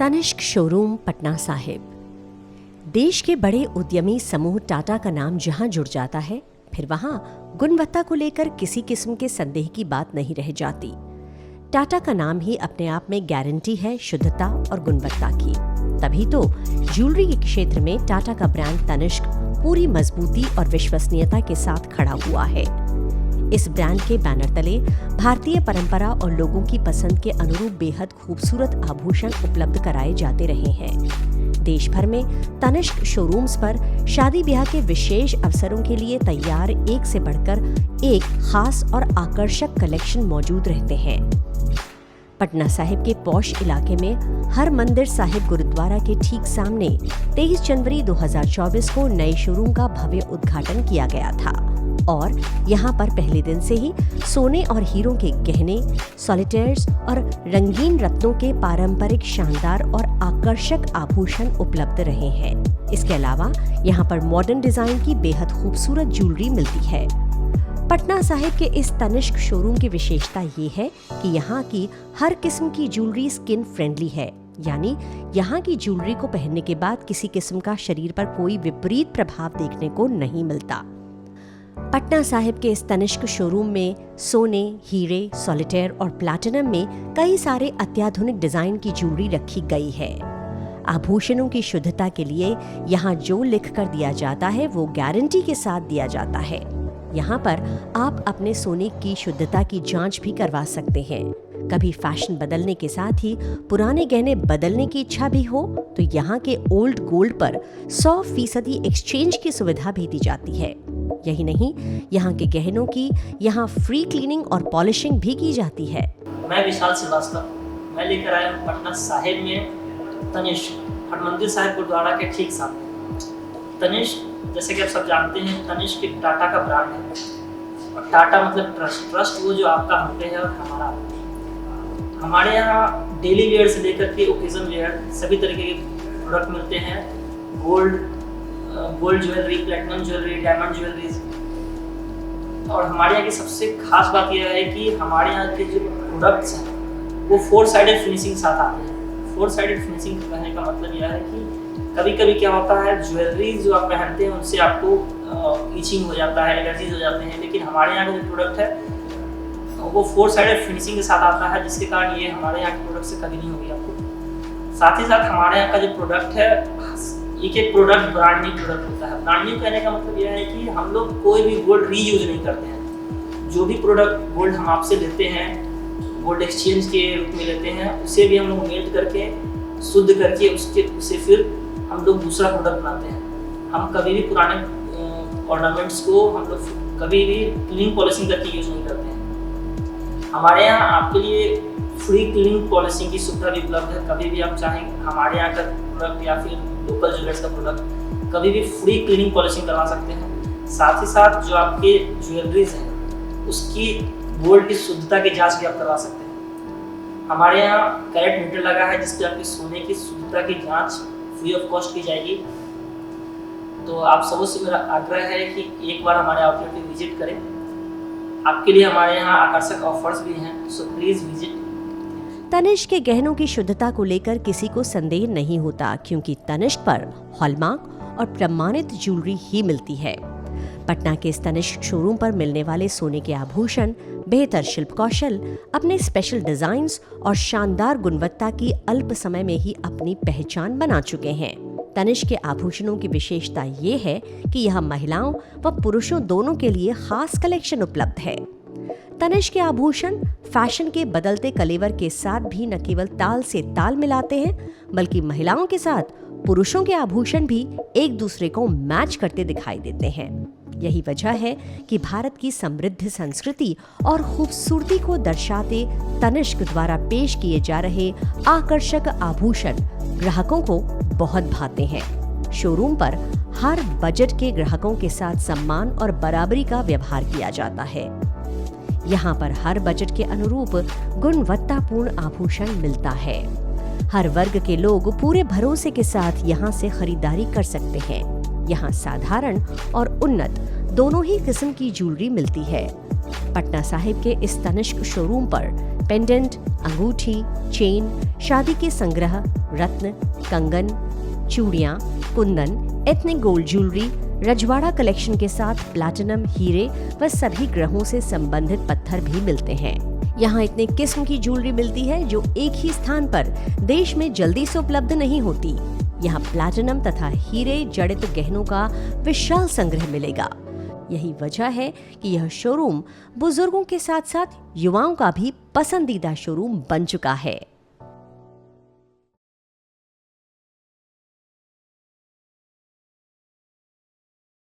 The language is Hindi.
तनिष्क शोरूम पटना साहिब। देश के बड़े उद्यमी समूह टाटा का नाम जहां जुड़ जाता है, फिर वहां गुणवत्ता को लेकर किसी किस्म के संदेह की बात नहीं रह जाती। टाटा का नाम ही अपने आप में गारंटी है शुद्धता और गुणवत्ता की। तभी तो ज्वेलरी के क्षेत्र में टाटा का ब्रांड तनिष्क पूरी मजबूती और विश्वसनीयता के साथ खड़ा हुआ है। इस ब्रांड के बैनर तले भारतीय परंपरा और लोगों की पसंद के अनुरूप बेहद खूबसूरत आभूषण उपलब्ध कराए जाते रहे हैं। देश भर में तनिष्क शोरूम्स पर शादी ब्याह के विशेष अवसरों के लिए तैयार एक से बढ़कर एक खास और आकर्षक कलेक्शन मौजूद रहते हैं। पटना साहिब के पौश इलाके में हरमंदिर साहिब गुरुद्वारा के ठीक सामने 23 जनवरी 2024 को नए शोरूम का भव्य उद्घाटन किया गया था और यहाँ पर पहले दिन से ही सोने और हीरों के गहने, सॉलिटेयर्स और रंगीन रत्नों के पारंपरिक शानदार और आकर्षक आभूषण उपलब्ध रहे हैं। इसके अलावा यहाँ पर मॉडर्न डिजाइन की बेहद खूबसूरत ज्वेलरी मिलती है। पटना साहिब के इस तनिष्क शोरूम की विशेषता ये है कि यहाँ की हर किस्म की ज्वेलरी स्किन फ्रेंडली है, यानी यहाँ की ज्वेलरी को पहनने के बाद किसी किस्म का शरीर पर कोई विपरीत प्रभाव देखने को नहीं मिलता। पटना साहिब के इस तनिष्क शोरूम में सोने, हीरे, सॉलिटेयर और प्लैटिनम में कई सारे अत्याधुनिक डिजाइन की ज्वेलरी रखी गई है। आभूषणों की शुद्धता के लिए यहाँ जो लिख कर दिया जाता है वो गारंटी के साथ दिया जाता है। यहाँ पर आप अपने सोने की शुद्धता की जांच भी करवा सकते हैं। कभी फैशन बदलने के साथ ही पुराने गहने बदलने की इच्छा भी हो तो यहाँ के ओल्ड गोल्ड पर 100% एक्सचेंज की सुविधा भी दी जाती है। यही नहीं, यहाँ के गहनों की यहाँ फ्री क्लीनिंग और पॉलिशिंग भी की जाती है। मैं विशाल श्रीवास्तव, मैं लेकर आया हूँ पटना साहिब में तनिष्क हरमंदिर साहिब गुरुद्वारा के ठीक सामने। तनिष्क, जैसे कि आप सब जानते हैं, तनिष्क एक टाटा का ब्रांड है और टाटा मतलब ट्रस्ट वो जो आपका हम पे है और हमारा। हमारे यहाँ डेली वेयर से लेकर के ओकेजन वेयर सभी तरीके के प्रोडक्ट मिलते हैं। Gold jewellery, platinum jewellery, diamond jewelleries. और हमारे यहाँ की सबसे खास बात यह है कि हमारे यहाँ के जो प्रोडक्ट्स हैं वो 4 साइडेड फिनिशिंग साथ आते हैं। 4 साइडेड फिनिशिंग कहने का मतलब यह है कि कभी कभी क्या होता है, ज्वेलरी जो आप पहनते हैं उनसे आपको ईचिंग हो जाता है, एलर्जीज हो जाते हैं, लेकिन हमारे यहाँ का जो प्रोडक्ट है वो 4 साइडेड फिनिशिंग के साथ आता है, जिसके कारण ये हमारे यहाँ के प्रोडक्ट से कभी नहीं होगी आपको। साथ ही साथ हमारे यहाँ का जो प्रोडक्ट है, एक प्रोडक्ट ब्रांड न्यू प्रोडक्ट होता है। ब्रांड न्यू कहने का मतलब यह है कि हम लोग कोई भी गोल्ड रीयूज नहीं करते हैं। जो भी प्रोडक्ट गोल्ड हम आपसे लेते हैं, गोल्ड एक्सचेंज के रूप में लेते हैं, उसे भी हम लोग मेल्ट करके शुद्ध करके उसे फिर हम लोग दूसरा प्रोडक्ट बनाते हैं। हम कभी भी पुराने ऑर्नामेंट्स को हम लोग कभी भी क्लीनिंग पॉलिशिंग करके यूज नहीं करते हैं। हमारे यहाँ आपके लिए फ्री क्लीनिंग पॉलिशिंग की सुविधा भी उपलब्ध है। कभी भी आप चाहें हमारे यहाँ का प्रोडक्ट या फिर लोकल ज्वेलर्स का प्रोडक्ट कभी भी फ्री क्लीनिंग पॉलिशिंग करवा सकते हैं। साथ ही साथ जो आपके ज्वेलरीज हैं उसकी गोल्ड की शुद्धता की जांच भी आप करवा सकते हैं। हमारे यहाँ कैरेट मीटर लगा है जिससे आपकी सोने की शुद्धता की जांच फ्री ऑफ कॉस्ट की जाएगी। तो आप सबों से मेरा आग्रह है कि एक बार हमारे आउटलेट पे विजिट करें। आपके लिए हमारे यहाँ आकर्षक ऑफर्स भी हैं, सो प्लीज विजिट। तनिष्क के गहनों की शुद्धता को लेकर किसी को संदेह नहीं होता, क्योंकि तनिष्क पर हॉलमार्क और प्रमाणित ज्वेलरी ही मिलती है। पटना के इस तनिष्क शोरूम पर मिलने वाले सोने के आभूषण बेहतर शिल्प कौशल, अपने स्पेशल डिजाइन्स और शानदार गुणवत्ता की अल्प समय में ही अपनी पहचान बना चुके हैं। तनिष्क के आभूषणों की विशेषता ये है कि यहाँ महिलाओं व पुरुषों दोनों के लिए खास कलेक्शन उपलब्ध है। तनिष्क के आभूषण फैशन के बदलते कलेवर के साथ भी न केवल ताल से ताल मिलाते हैं, बल्कि महिलाओं के साथ पुरुषों के आभूषण भी एक दूसरे को मैच करते दिखाई देते हैं। यही वजह है कि भारत की समृद्ध संस्कृति और खूबसूरती को दर्शाते तनिष्क द्वारा पेश किए जा रहे आकर्षक आभूषण ग्राहकों को बहुत भाते हैं। शोरूम पर हर बजट के ग्राहकों के साथ सम्मान और बराबरी का व्यवहार किया जाता है। यहाँ पर हर बजट के अनुरूप गुणवत्तापूर्ण आभूषण मिलता है। हर वर्ग के लोग पूरे भरोसे के साथ यहाँ से खरीदारी कर सकते हैं। यहाँ साधारण और उन्नत दोनों ही किस्म की ज्वेलरी मिलती है। पटना साहिब के इस तनिष्क शोरूम पर पेंडेंट, अंगूठी, चेन, शादी के संग्रह, रत्न, कंगन, चूड़ियां, कुंदन, एथनिक गोल्ड ज्वेलरी, रजवाड़ा कलेक्शन के साथ प्लैटिनम, हीरे व सभी ग्रहों से संबंधित पत्थर भी मिलते हैं। यहाँ इतने किस्म की ज्वेलरी मिलती है जो एक ही स्थान पर देश में जल्दी से उपलब्ध नहीं होती। यहाँ प्लैटिनम तथा हीरे जड़ित गहनों का विशाल संग्रह मिलेगा। यही वजह है कि यह शोरूम बुजुर्गों के साथ साथ युवाओं का भी पसंदीदा शोरूम बन चुका है।